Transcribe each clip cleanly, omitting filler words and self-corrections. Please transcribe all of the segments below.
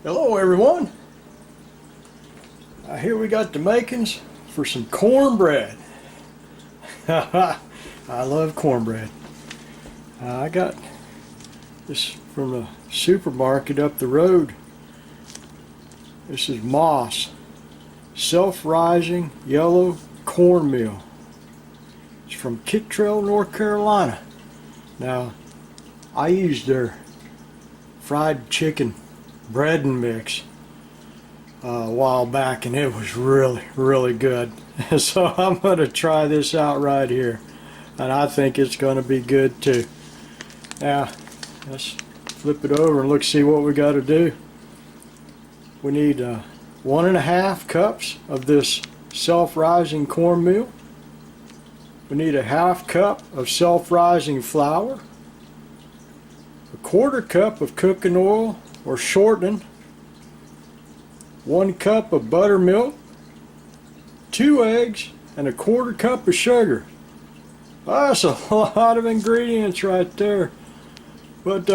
Hello everyone. Here we got the makings for some cornbread. I love cornbread. I got this from the supermarket up the road. This is Moss self-rising yellow cornmeal. It's from Kittrell, North Carolina. Now, I used their fried chicken bread and mix a while back, and it was really good. So I'm going to try this out right here, and I think it's going to be good too. Now let's flip it over and look, see what we got to do. We need 1.5 cups of this self-rising cornmeal. We need a 1/2 cup of self-rising flour, 1/4 cup of cooking oil or shortening, 1 cup of buttermilk, 2 eggs, and 1/4 cup of sugar. That's a lot of ingredients right there, but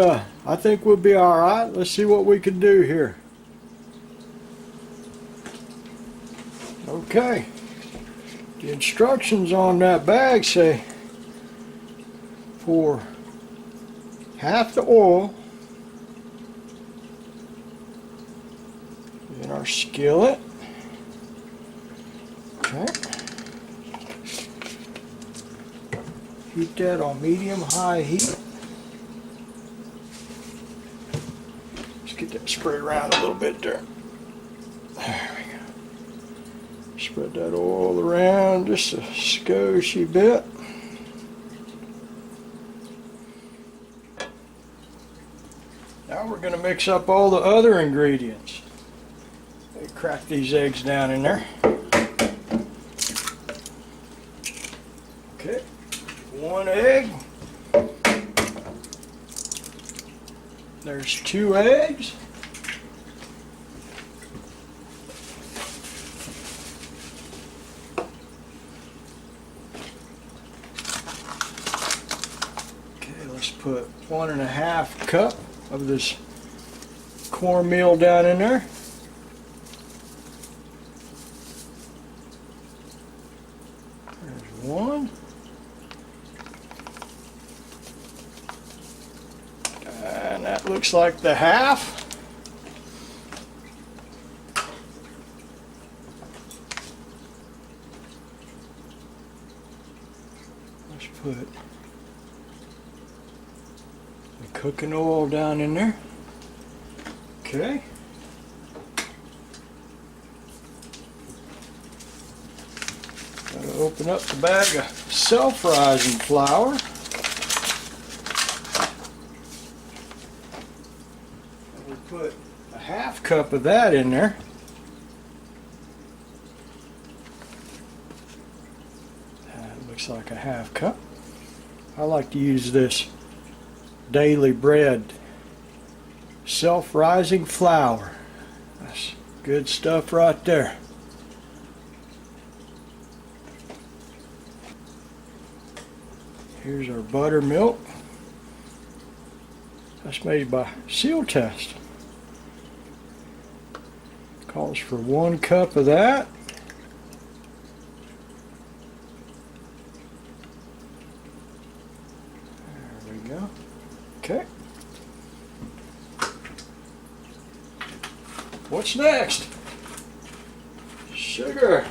I think we'll be alright. Let's see what we can do here. Okay, the instructions on that bag say pour half the oil in our skillet. Okay. Heat that on medium-high heat. Let's get that spread around a little bit there. There we go. Spread that oil around just a scoshy bit. Now we're going to mix up all the other ingredients. Crack these eggs down in there. Okay, 1 egg. There's 2 eggs. Okay, let's put 1.5 cup of this cornmeal down in there. There's 1. And that looks like the half. Let's put the cooking oil down in there. Okay. Gotta open up the bag of self-rising flour. And we put a 1/2 cup of that in there. That looks like a 1/2 cup. I like to use this Daily Bread self-rising flour. That's good stuff right there. Here's our buttermilk. That's made by Seal Test. Calls for 1 cup of that. There we go. Okay. What's next? Sugar.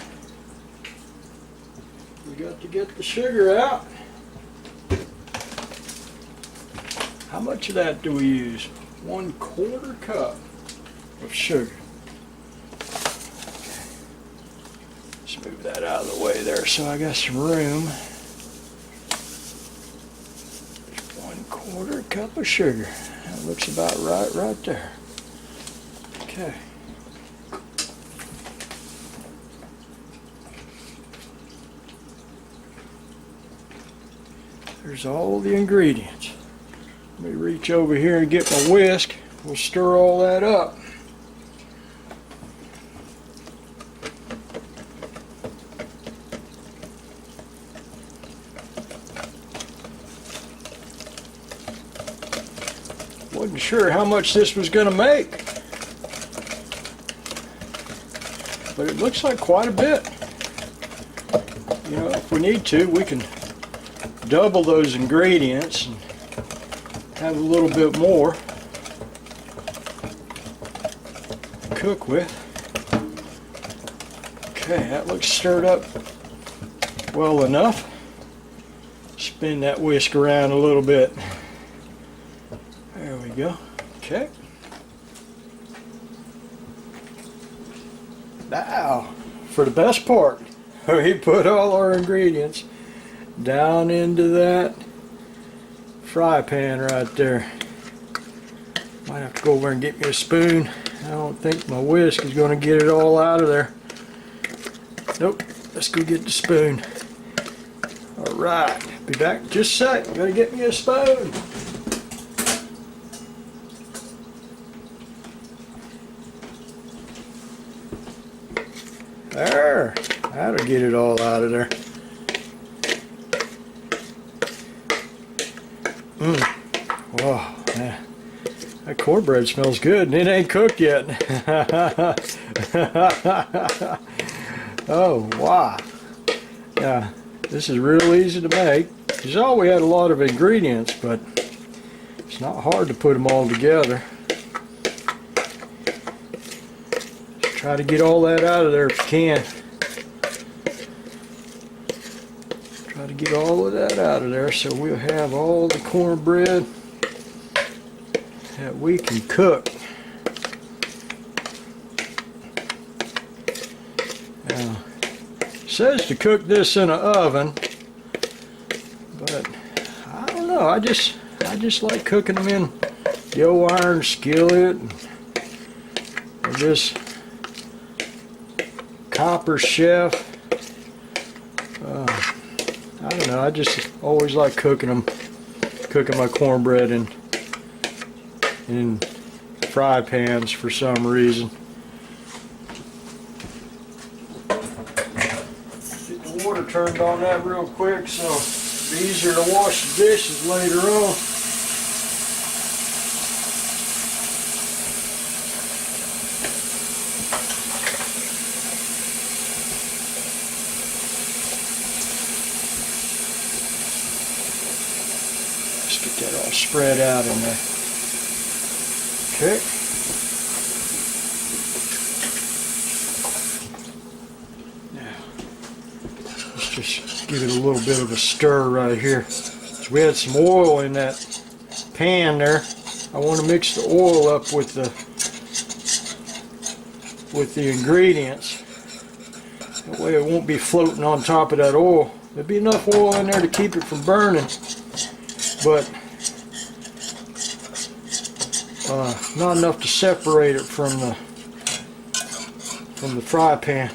We got to get the sugar out. How much of that do we use? 1/4 cup of sugar. Okay. Let's move that out of the way there so I got some room. 1/4 cup of sugar. That looks about right there. Okay. There's all the ingredients. Let me reach over here and get my whisk. We'll stir all that up. Wasn't sure how much this was going to make. but it looks like quite a bit. You know, if we need to, we can double those ingredients and have a little bit more to cook with. Okay, that looks stirred up well enough. Spin that whisk around a little bit. There we go. Okay. Now, for the best part, we put all our ingredients down into that fry pan right there. Might have to go over and get me a spoon. I don't think my whisk is going to get it all out of there. Nope. Let's go get the spoon. Alright. Be back in just a sec. Gotta get me a spoon. There. That'll get it all out of there. Whoa, man. That cornbread smells good, and it ain't cooked yet. Oh, wow. Yeah, this is real easy to make. It's all we had a lot of ingredients, but it's not hard to put them all together. Just try to get all that out of there if you can. Try to get all of that out of there so we'll have all the cornbread that we can cook. Now, it says to cook this in an oven, but I don't know. I just like cooking them in the old iron skillet or this copper chef. I don't know. I just always like cooking my cornbread in fry pans for some reason. Get the water turned on that real quick so it'll be easier to wash the dishes later on. Let's get that all spread out in there. Okay. Now, let's just give it a little bit of a stir right here. So we had some oil in that pan there. I want to mix the oil up with the ingredients. That way it won't be floating on top of that oil. There'll be enough oil in there to keep it from burning, but not enough to separate it from the fry pan.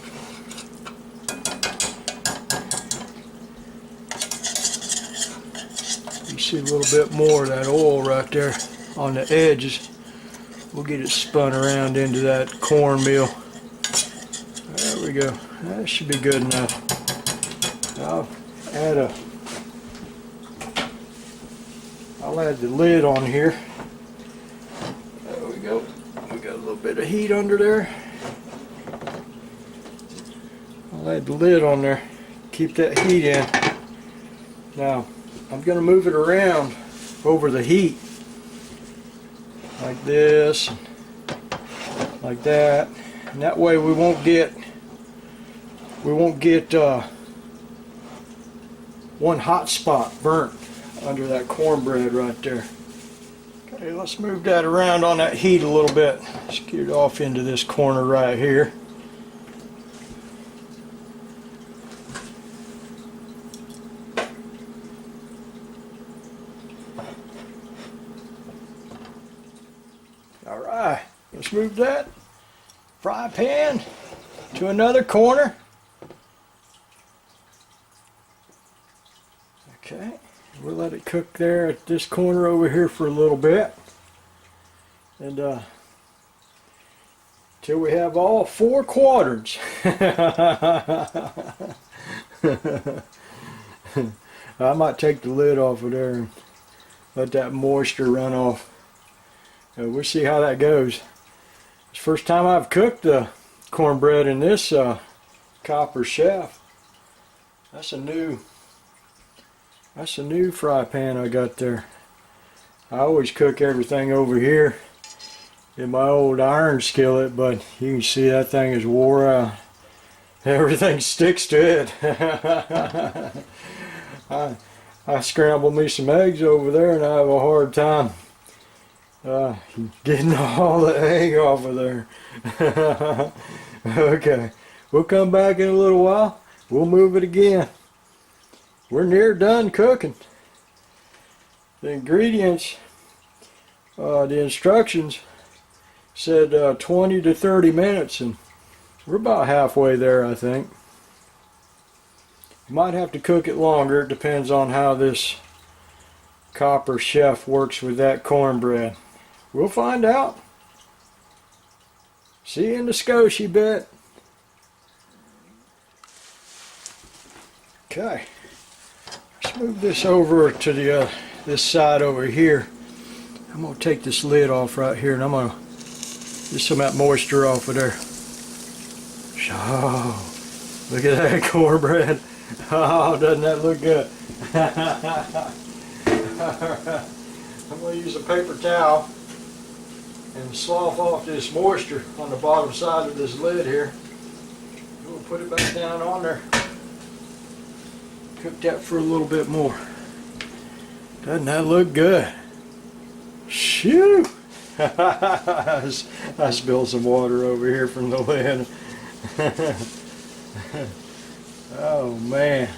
You see a little bit more of that oil right there on the edges. We'll get it spun around into that cornmeal. There we go. That should be good enough. I'll add the lid on here. There we go. We got a little bit of heat under there. I'll add the lid on there. Keep that heat in. Now, I'm going to move it around over the heat. Like this. Like that. And that way we won't get one hot spot burnt under that cornbread right there. Okay, let's move that around on that heat a little bit. Let's get it off into this corner right here. Alright, let's move that fry pan to another corner. Okay, we'll let it cook there at this corner over here for a little bit, and till we have all 4 quadrants. I might take the lid off of there and let that moisture run off. We'll see how that goes. It's the first time I've cooked the cornbread in this copper chef. That's a new fry pan I got there. I always cook everything over here in my old iron skillet, but you can see that thing is wore out. Everything sticks to it. I scrambled me some eggs over there and I have a hard time getting all the egg off of there. Okay, we'll come back in a little while. We'll move it again. We're near done cooking. The ingredients, the instructions said 20 to 30 minutes, and we're about halfway there, I think. You might have to cook it longer. It depends on how this copper chef works with that cornbread. We'll find out. See you in the Scotia bit. Okay, let's move this over to the this side over here. I'm gonna take this lid off right here, and I'm gonna get some of that moisture off of there. Oh, look at that cornbread. Oh, doesn't that look good? Alright, I'm going to use a paper towel and slough off this moisture on the bottom side of this lid here. We'll put it back down on there. Cook that for a little bit more. Doesn't that look good? Shoo! I spilled some water over here from the lid. Oh man,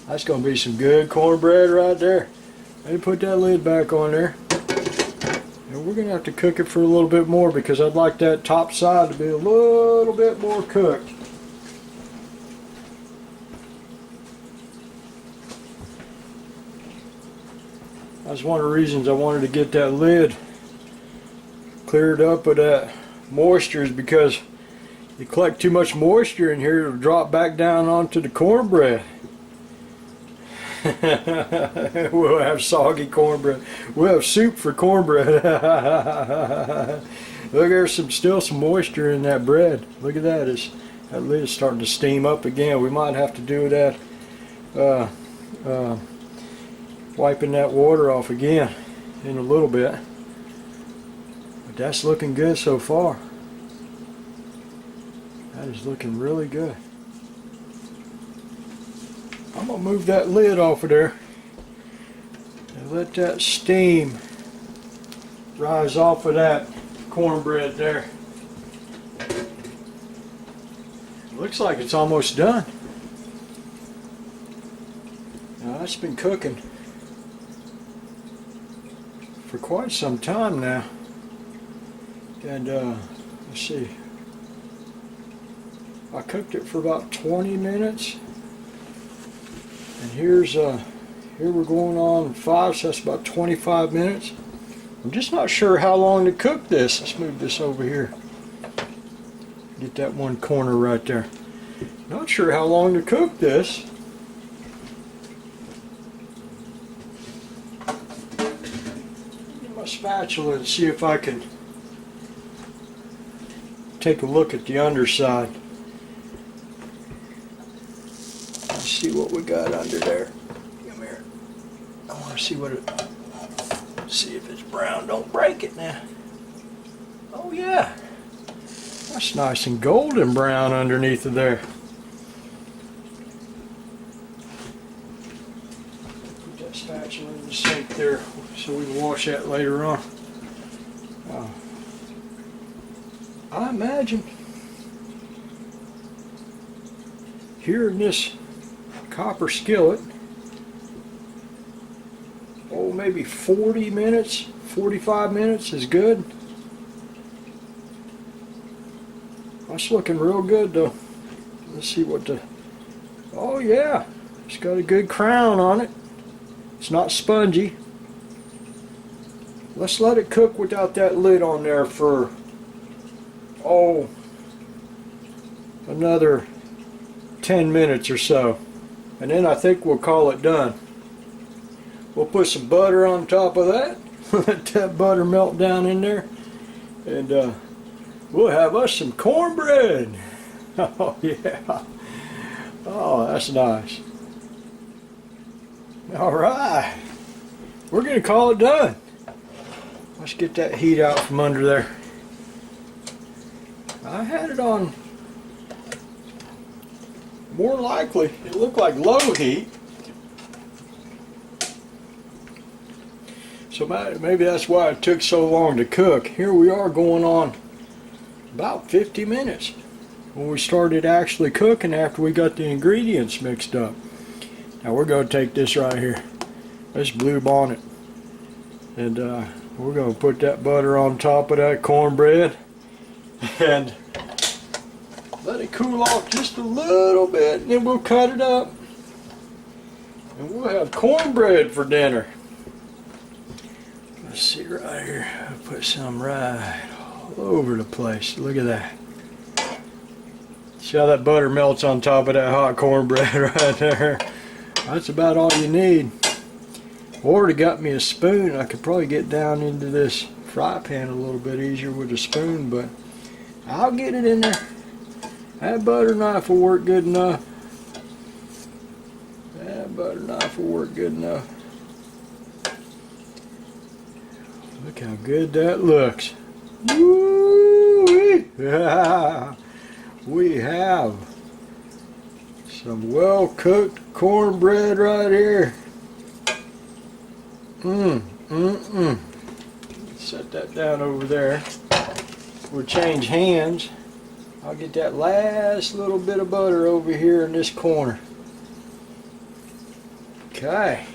that's gonna be some good cornbread right there. Let me put that lid back on there, and we're gonna have to cook it for a little bit more because I'd like that top side to be a little bit more cooked. That's one of the reasons I wanted to get that lid cleared up of that moisture, is because you collect too much moisture in here, it'll drop back down onto the cornbread. We'll have soggy cornbread. We'll have soup for cornbread. Look, there's still some moisture in that bread. Look at that. That lid is starting to steam up again. We might have to do that, wiping that water off again in a little bit. But that's looking good so far. That is looking really good. I'm going to move that lid off of there and let that steam rise off of that cornbread there. Looks like it's almost done. Now, that's been cooking for quite some time now. And let's see. I cooked it for about 20 minutes, and here we're going on 5, so that's about 25 minutes. I'm just not sure how long to cook this. Let's move this over here. Get that one corner right there. Not sure how long to cook this. Get my spatula and see if I can take a look at the underside. See what we got under there. Come here. I want to see what it. See if it's brown. Don't break it now. Oh yeah, that's nice and golden brown underneath of there. Put that spatula in the sink there so we can wash that later on. I imagine here in this copper skillet, oh, maybe 40 minutes, 45 minutes is good. That's looking real good though. Let's see what the, oh yeah, it's got a good crown on it. It's not spongy. Let's let it cook without that lid on there for, oh, another 10 minutes or so. And then I think we'll call it done. We'll put some butter on top of that. Let that butter melt down in there. And we'll have us some cornbread. Oh yeah. Oh, that's nice. All right. We're gonna call it done. Let's get that heat out from under there. I had it on, more likely, it looked like low heat. So maybe that's why it took so long to cook. Here we are going on about 50 minutes when we started actually cooking after we got the ingredients mixed up. Now we're going to take this right here, this Blue Bonnet, and we're going to put that butter on top of that cornbread and let it cool off just a little bit, and then we'll cut it up and we'll have cornbread for dinner. Let's see right here, I'll put some right all over the place. Look at that. See how that butter melts on top of that hot cornbread right there. That's about all you need. Or to got me a spoon, I could probably get down into this fry pan a little bit easier with a spoon, but I'll get it in there. That butter knife will work good enough. That butter knife will work good enough. Look how good that looks. Woo-wee. Yeah. We have some well-cooked cornbread right here. Set that down over there. We'll change hands. I'll get that last little bit of butter over here in this corner. Okay.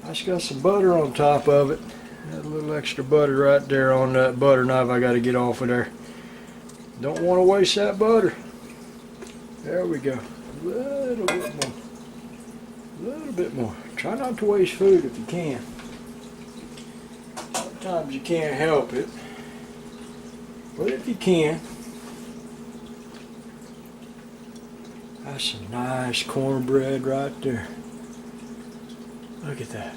I just got some butter on top of it. Got a little extra butter right there on that butter knife I got to get off of there. Don't want to waste that butter. There we go. A little bit more. A little bit more. Try not to waste food if you can. Sometimes you can't help it. But if you can. That's some nice cornbread right there. Look at that.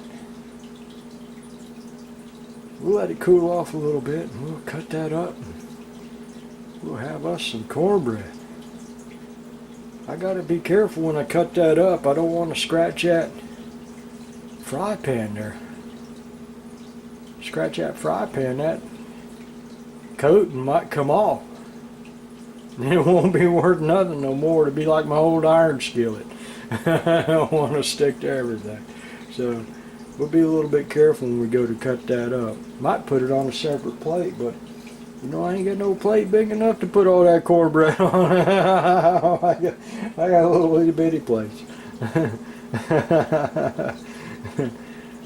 We'll let it cool off a little bit and we'll cut that up and we'll have us some cornbread. I gotta be careful when I cut that up. I don't want to scratch that fry pan there. Scratch that fry pan, that coating might come off. And it won't be worth nothing no more. It'll be like my old iron skillet. I don't want to stick to everything. So we'll be a little bit careful when we go to cut that up. Might put it on a separate plate, but you know, I ain't got no plate big enough to put all that cornbread on. I got a little itty bitty plate.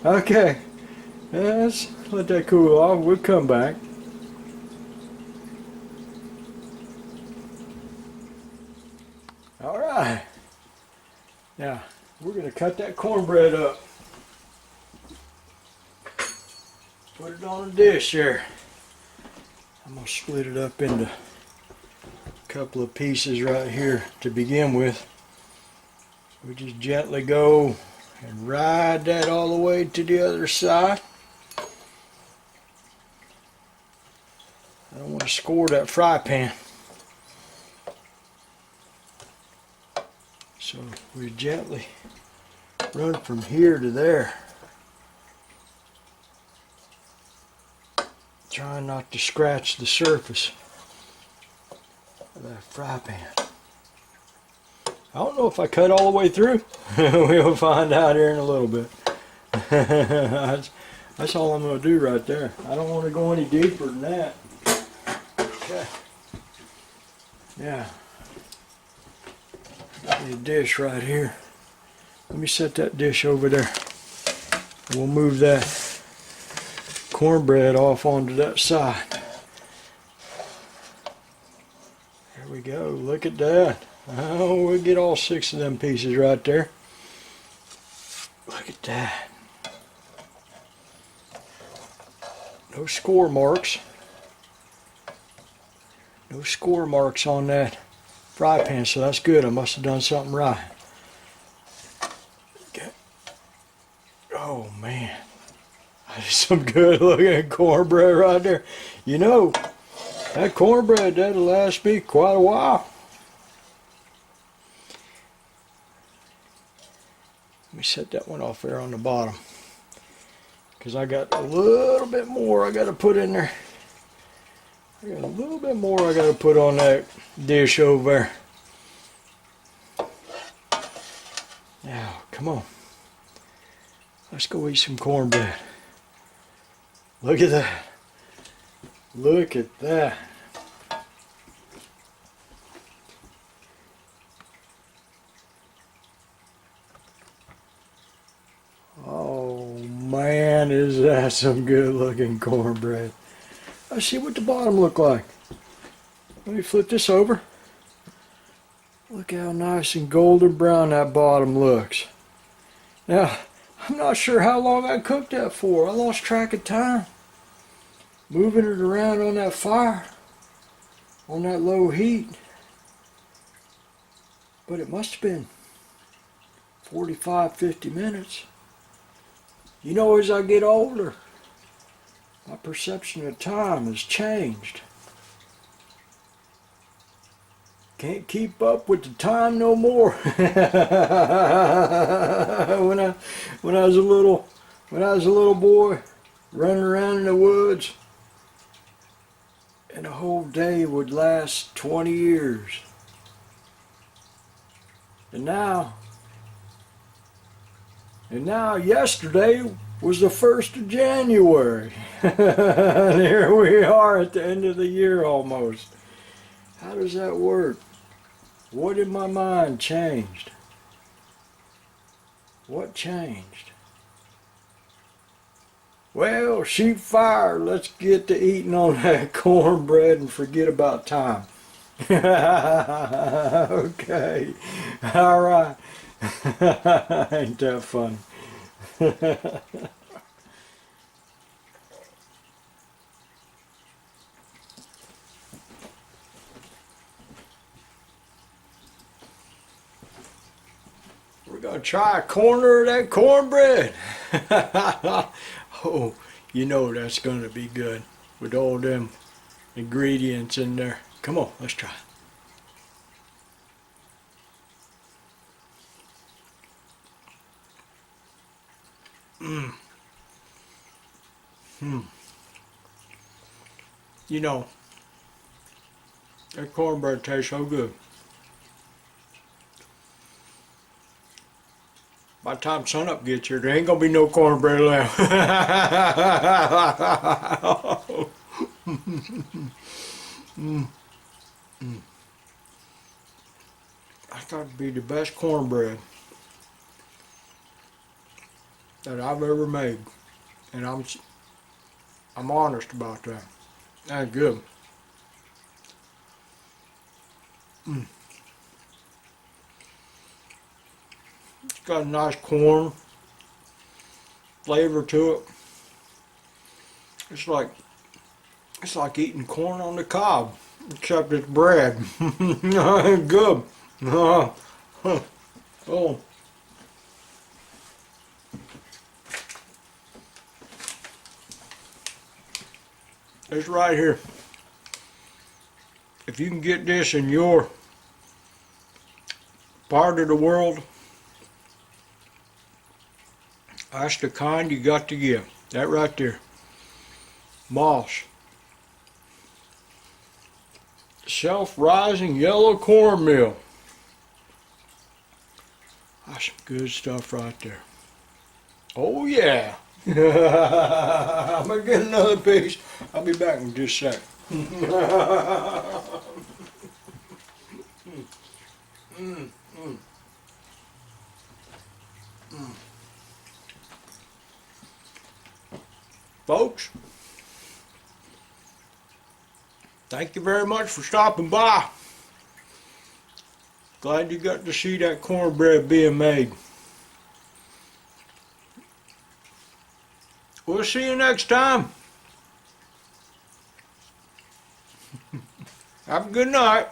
Okay, let's let that cool off. We'll come back. All right. Now we're gonna cut that cornbread up. Put it on a dish here. I'm going to split it up into a couple of pieces right here to begin with. We just gently go and ride that all the way to the other side. I don't want to score that fry pan. So we gently run from here to there. Trying not to scratch the surface of that fry pan. I don't know if I cut all the way through. We'll find out here in a little bit. That's all I'm going to do right there. I don't want to go any deeper than that. Okay. Yeah. Got me a dish right here. Let me set that dish over there. We'll move that cornbread off onto that side. There we go. Look at that. Oh, we'll get all 6 of them pieces right there. Look at that. No score marks. No score marks on that fry pan, so that's good. I must have done something right. Okay. Oh man. That is some good looking cornbread right there. You know, That cornbread, that'll last me quite a while. Let me set that one off there on the bottom, because I got a little bit more I got to put in there. I got a little bit more I got to put on that dish over there. Now, come on. Let's go eat some cornbread. Look at that. Look at that. Oh man, is that some good looking cornbread. Let's see what the bottom look like. Let me flip this over. Look how nice and golden brown that bottom looks. Now, I'm not sure how long I cooked that for. I lost track of time. Moving it around on that fire, on that low heat. But it must have been 45, 50 minutes. You know, as I get older, my perception of time has changed. Can't keep up with the time no more. when I was a little boy, running around in the woods, and a whole day would last 20 years. And now yesterday was the 1st of January. And here we are at the end of the year almost. How does that work? What in my mind changed? What changed? Well, shoot fire. Let's get to eating on that cornbread and forget about time. Okay. All right. Ain't that funny? We're going to try a corner of that cornbread. Oh, you know that's going to be good with all them ingredients in there. Come on, let's try. You know, that cornbread tastes so good. By the time sunup gets here, there ain't gonna be no cornbread left. I thought it'd be the best cornbread that I've ever made, and I'm honest about that. That's good. It's got a nice corn flavor to it. It's like eating corn on the cob, except it's bread. Good. Oh. It's right here. If you can get this in your part of the world, that's the kind you got to get. That right there. Moss. Self-rising yellow cornmeal. That's some good stuff right there. Oh yeah. I'm gonna get another piece. I'll be back in just a sec. Folks, thank you very much for stopping by. Glad you got to see that cornbread being made. We'll see you next time. Have a good night.